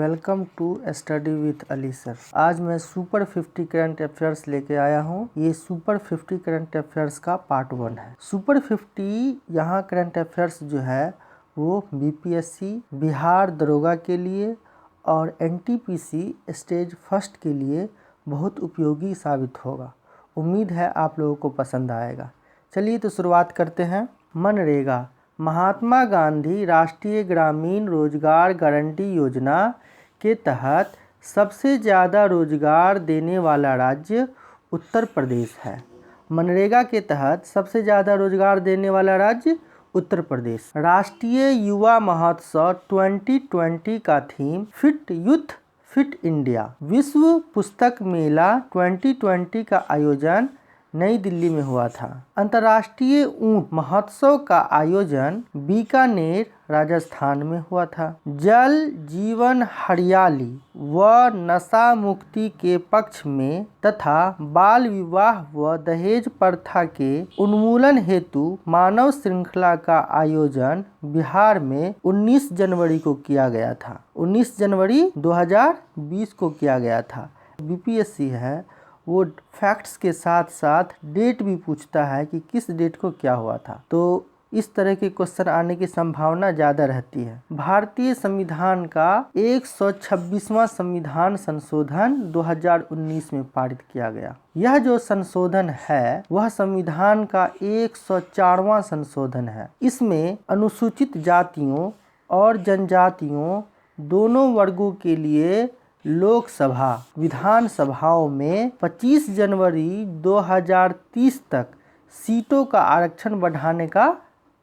Welcome to study with Ali sir. आज मैं super 50 current affairs लेके आया हूँ। ये सुपर 50 करंट अफेयर्स का पार्ट 1 है। सुपर 50 यहाँ करंट अफेयर्स जो है वो बीपीएससी, बिहार दरोगा के लिए और एनटीपीसी स्टेज फर्स्ट के लिए बहुत उपयोगी साबित होगा। उम्मीद है आप लोगों को पसंद आएगा। चलिए तो शुरुआत करते हैं। मनरेगा, महात्मा गांधी राष्ट्रीय ग्रामीण रोजगार गारंटी योजना के तहत सबसे ज़्यादा रोजगार देने वाला राज्य उत्तर प्रदेश है। मनरेगा के तहत सबसे ज़्यादा रोजगार देने वाला राज्य उत्तर प्रदेश। राष्ट्रीय युवा महोत्सव 2020 का theme fit youth fit India. विश्व पुस्तक मेला 2020 का आयोजन नई दिल्ली में हुआ था। अंतर्राष्ट्रीय ऊंट महोत्सव का आयोजन बीकानेर राजस्थान में हुआ था। जल जीवन हरियाली व नशा मुक्ति के पक्ष में तथा बाल विवाह व दहेज प्रथा के उन्मूलन हेतु मानव श्रृंखला का आयोजन बिहार में 19 जनवरी को किया गया था। 19 जनवरी 2020 को किया गया था। बीपीएससी है वो फैक्ट्स के साथ साथ डेट भी पूछता है कि किस डेट को क्या हुआ था, तो इस तरह के क्वेश्चन आने की संभावना ज़्यादा रहती है। भारतीय संविधान का 126वां संविधान संशोधन 2019 में पारित किया गया। यह जो संशोधन है वह संविधान का 104वां संशोधन है। इसमें अनुसूचित जातियों और जनजातियों दोनों वर्गों के लिए लोकसभा विधानसभाओं में 25 जनवरी 2030 तक सीटों का आरक्षण बढ़ाने का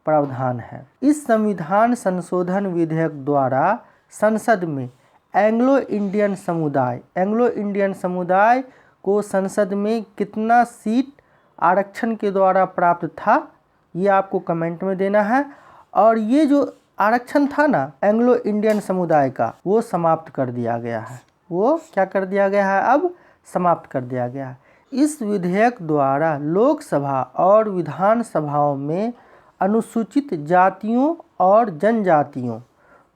प्रावधान है। इस संविधान संशोधन विधेयक द्वारा संसद में एंग्लो इंडियन समुदाय को संसद में कितना सीट आरक्षण के द्वारा प्राप्त था, ये आपको कमेंट में देना है। और ये जो आरक्षण था ना एंग्लो इंडियन समुदाय का, वो समाप्त कर दिया गया है। वो क्या कर दिया गया है? अब समाप्त कर दिया गया है। इस विधेयक द्वारा लोकसभा और विधानसभाओं में अनुसूचित जातियों और जनजातियों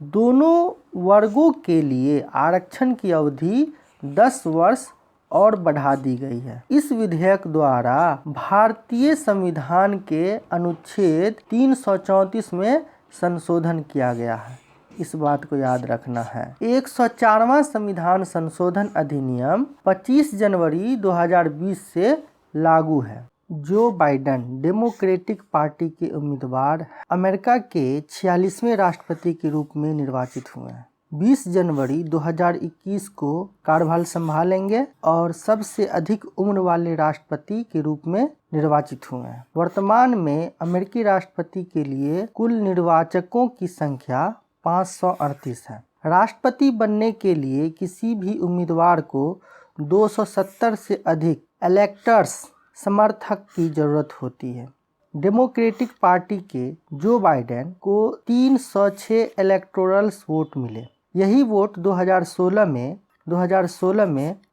दोनों वर्गों के लिए आरक्षण की अवधि 10 वर्ष और बढ़ा दी गई है। इस विधेयक द्वारा भारतीय संविधान के अनुच्छेद 334 में संशोधन किया गया है। इस बात को याद रखना है। 104वां संविधान संशोधन अधिनियम 25 जनवरी 2020 से लागू है। जो बाइडेन डेमोक्रेटिक पार्टी के उम्मीदवार अमेरिका के 46वें राष्ट्रपति के रूप में निर्वाचित हुए हैं। 20 जनवरी 2021 को कार्यभार संभालेंगे और सबसे अधिक उम्र वाले राष्ट्रपति के रूप में निर्वाचित हुए हैं। वर्तमान में अमेरिकी राष्ट्रपति के लिए कुल निर्वाचकों की संख्या 538 है। राष्ट्रपति बनने के लिए किसी भी उम्मीदवार को 270 से अधिक इलेक्टर्स समर्थक की जरूरत होती है। डेमोक्रेटिक पार्टी के जो बाइडेन को 306 इलेक्टोरल वोट मिले। यही वोट 2016 में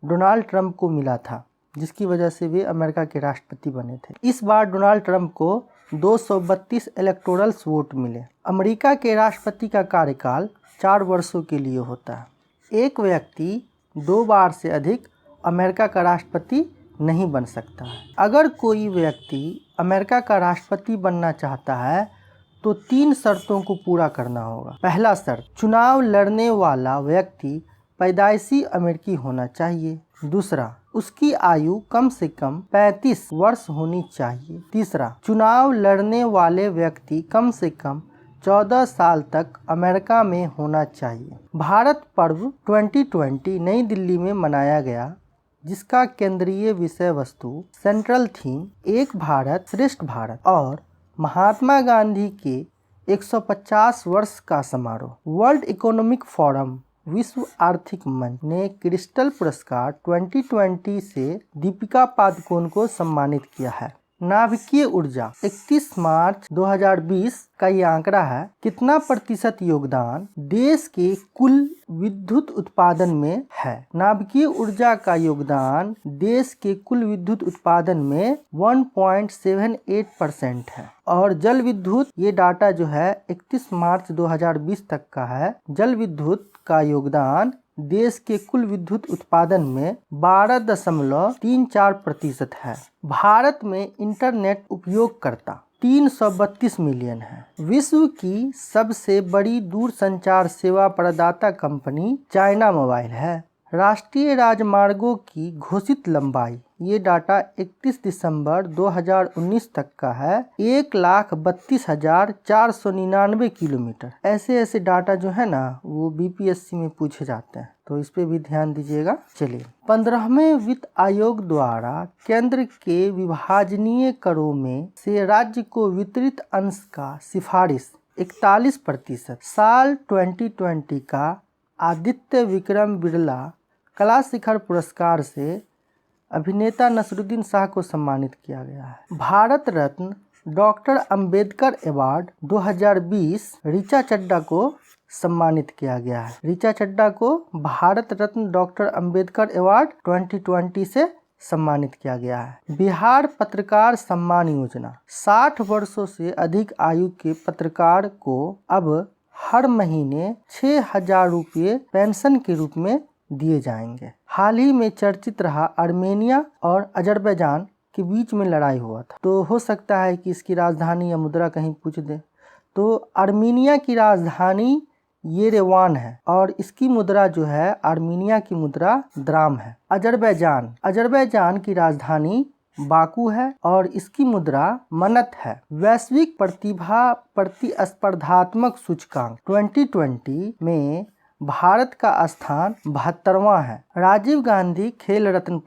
डोनाल्ड ट्रंप को मिला था, जिसकी वजह से वे अमेरिका के राष्ट्रपति बने थे। इस बार डोनाल्ड ट्रंप को 232 इलेक्टोरल वोट मिले। अमेरिका के राष्ट्रपति का कार्यकाल 4 वर्षों के लिए होता है। एक व्यक्ति 2 बार से अधिक अमेरिका का राष्ट्रपति नहीं बन सकता है। अगर कोई व्यक्ति अमेरिका का राष्ट्रपति बनना चाहता है तो 3 शर्तों को पूरा करना होगा। पहला शर्त, चुनाव लड़ने वाला व्यक्ति पैदाइशी अमेरिकी होना चाहिए। दूसरा, उसकी आयु कम से कम 35 वर्ष होनी चाहिए। तीसरा, चुनाव लड़ने वाले व्यक्ति कम से कम 14 साल तक अमेरिका में होना चाहिए। भारत पर्व 2020 नई दिल्ली में मनाया गया, जिसका केंद्रीय विषय वस्तु सेंट्रल थीम एक भारत श्रेष्ठ भारत और महात्मा गांधी के 150 वर्ष का समारोह। वर्ल्ड इकोनॉमिक फोरम विश्व आर्थिक मंच ने क्रिस्टल पुरस्कार 2020 से दीपिका पादुकोण को सम्मानित किया है। नाभिकीय ऊर्जा 31 मार्च 2020 का ये आंकड़ा है। कितना प्रतिशत योगदान देश के कुल विद्युत उत्पादन में है? नाभिकीय ऊर्जा का योगदान देश के कुल विद्युत उत्पादन में 1.78% है। और जल विद्युत, ये डाटा जो है 31 मार्च 2020 तक का है। जल विद्युत का योगदान देश के कुल विद्युत उत्पादन में 12.34% है। भारत में इंटरनेट उपयोगकर्ता 332 मिलियन है। विश्व की सबसे बड़ी दूरसंचार सेवा प्रदाता कंपनी चाइना मोबाइल है। राष्ट्रीय राजमार्गों की घोषित लंबाई, ये डाटा 31 दिसंबर 2019 तक का है, 1,32,499 किलोमीटर। ऐसे डाटा जो है ना वो बीपीएससी में पूछे जाते हैं, तो इस पे भी ध्यान दीजिएगा। चलिए, 15वें वित्त आयोग द्वारा केंद्र के विभाजनीय करों में से राज्य को वितरित अंश का सिफारिश 41%। साल 2020 का आदित्य विक्रम बिरला कला शिखर पुरस्कार से अभिनेता नसरुद्दीन शाह को सम्मानित किया गया है। भारत रत्न डॉक्टर अंबेडकर अवार्ड 2020 ऋचा चड्ढा को सम्मानित किया गया है। ऋचा चड्ढा को भारत रत्न डॉक्टर अंबेडकर अवार्ड 2020 से सम्मानित किया गया है। बिहार पत्रकार सम्मान योजना 60 वर्षों से अधिक आयु के पत्रकार को अब हर महीने 6,000 रुपये पेंशन के रूप में दिए जाएंगे। हाल ही में चर्चित रहा आर्मेनिया और अजरबैजान के बीच में लड़ाई हुआ था, तो हो सकता है कि इसकी राजधानी या मुद्रा कहीं पूछ दे। तो आर्मेनिया की राजधानी येरेवान है और इसकी मुद्रा जो है आर्मेनिया की मुद्रा द्राम है। अजरबैजान की राजधानी बाकू है और इसकी मुद्रा मनत है। वैश्विक प्रतिभा प्रतिस्पर्धात्मक सूचकांक 2020 में भारत का स्थान 72वां है। राजीव गांधी खेल रत्न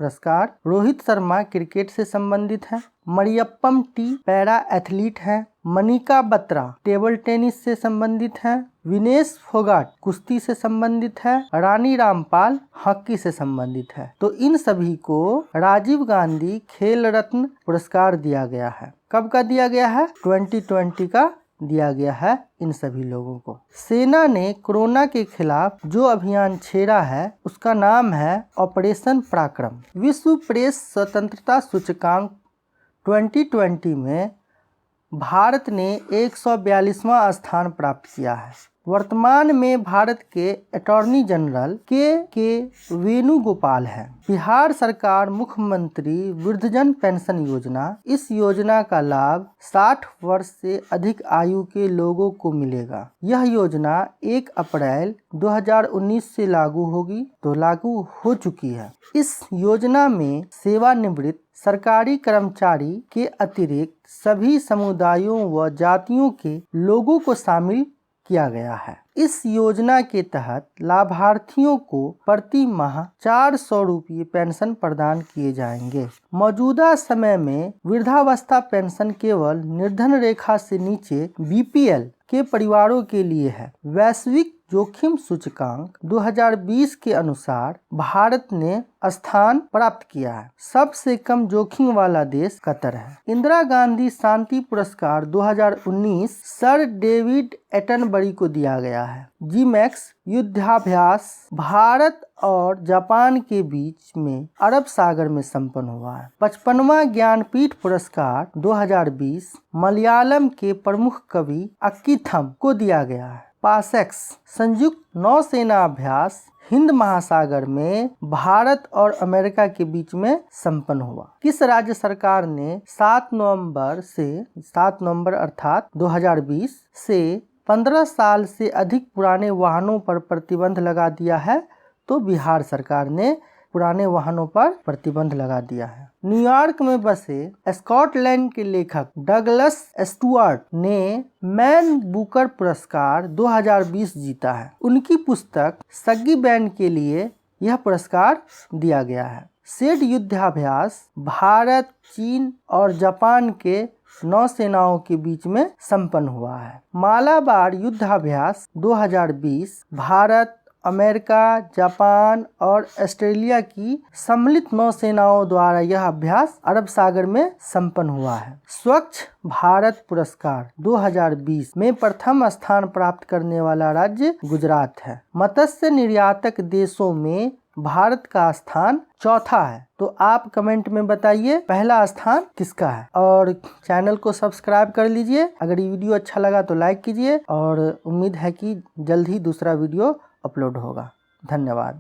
पुरस्कार रोहित शर्मा क्रिकेट से संबंधित है। मरियप्पम टी पैरा एथलीट है। मनिका बत्रा टेबल टेनिस से संबंधित है। विनेश फोगाट कुश्ती से संबंधित है। रानी रामपाल हॉकी से संबंधित है। तो इन सभी को राजीव गांधी खेल रत्न पुरस्कार दिया गया है। कब का दिया गया है? 2020 का दिया गया है इन सभी लोगों को। सेना ने कोरोना के खिलाफ जो अभियान छेड़ा है उसका नाम है ऑपरेशन पराक्रम। विश्व प्रेस स्वतंत्रता सूचकांक 2020 में भारत ने 142वां स्थान प्राप्त किया है। वर्तमान में भारत के अटॉर्नी जनरल के वेणुगोपाल है। बिहार सरकार मुख्यमंत्री वृद्धजन पेंशन योजना, इस योजना का लाभ 60 वर्ष से अधिक आयु के लोगों को मिलेगा। यह योजना 1 अप्रैल 2019 से लागू होगी, तो लागू हो चुकी है। इस योजना में सेवानिवृत्त सरकारी कर्मचारी के अतिरिक्त सभी समुदायों व जातियों के लोगों को शामिल किया गया है। इस योजना के तहत लाभार्थियों को प्रति माह 400 रुपये पेंशन प्रदान किए जाएंगे। मौजूदा समय में वृद्धावस्था पेंशन केवल निर्धन रेखा से नीचे बीपीएल के परिवारों के लिए है। वैश्विक जोखिम सूचकांक 2020 के अनुसार भारत ने स्थान प्राप्त किया है। सबसे कम जोखिम वाला देश कतर है। इंदिरा गांधी शांति पुरस्कार 2019 सर डेविड एटनबरी को दिया गया है। जीमैक्स युद्धाभ्यास भारत और जापान के बीच में अरब सागर में संपन्न हुआ है। 55वां ज्ञानपीठ पुरस्कार 2020 मलयालम के प्रमुख कवि अक्कीथम को दिया गया है। पासेक्स संयुक्त नौसेना अभ्यास हिंद महासागर में भारत और अमेरिका के बीच में संपन्न हुआ। किस राज्य सरकार ने 7 नवंबर अर्थात 2020 से 15 साल से अधिक पुराने वाहनों पर प्रतिबंध लगा दिया है? तो बिहार सरकार ने पुराने वाहनों पर प्रतिबंध लगा दिया है। न्यूयॉर्क में बसे स्कॉटलैंड के लेखक डगलस स्टुअर्ट ने मैन बुकर पुरस्कार 2020 जीता है। उनकी पुस्तक सग्गी बैंड के लिए यह पुरस्कार दिया गया है। सेड युद्धाभ्यास भारत, चीन और जापान के नौसेनाओं के बीच में संपन्न हुआ है। मालाबार युद्धाभ्यास 2020 भारत, अमेरिका, जापान और ऑस्ट्रेलिया की सम्मिलित नौसेनाओं द्वारा यह अभ्यास अरब सागर में संपन्न हुआ है। स्वच्छ भारत पुरस्कार 2020 में प्रथम स्थान प्राप्त करने वाला राज्य गुजरात है। मत्स्य निर्यातक देशों में भारत का स्थान चौथा है। तो आप कमेंट में बताइए पहला स्थान किसका है। और चैनल को सब्सक्राइब कर लीजिए। अगर ये वीडियो अच्छा लगा तो लाइक कीजिए और उम्मीद है कि जल्द ही दूसरा वीडियो अपलोड होगा। धन्यवाद।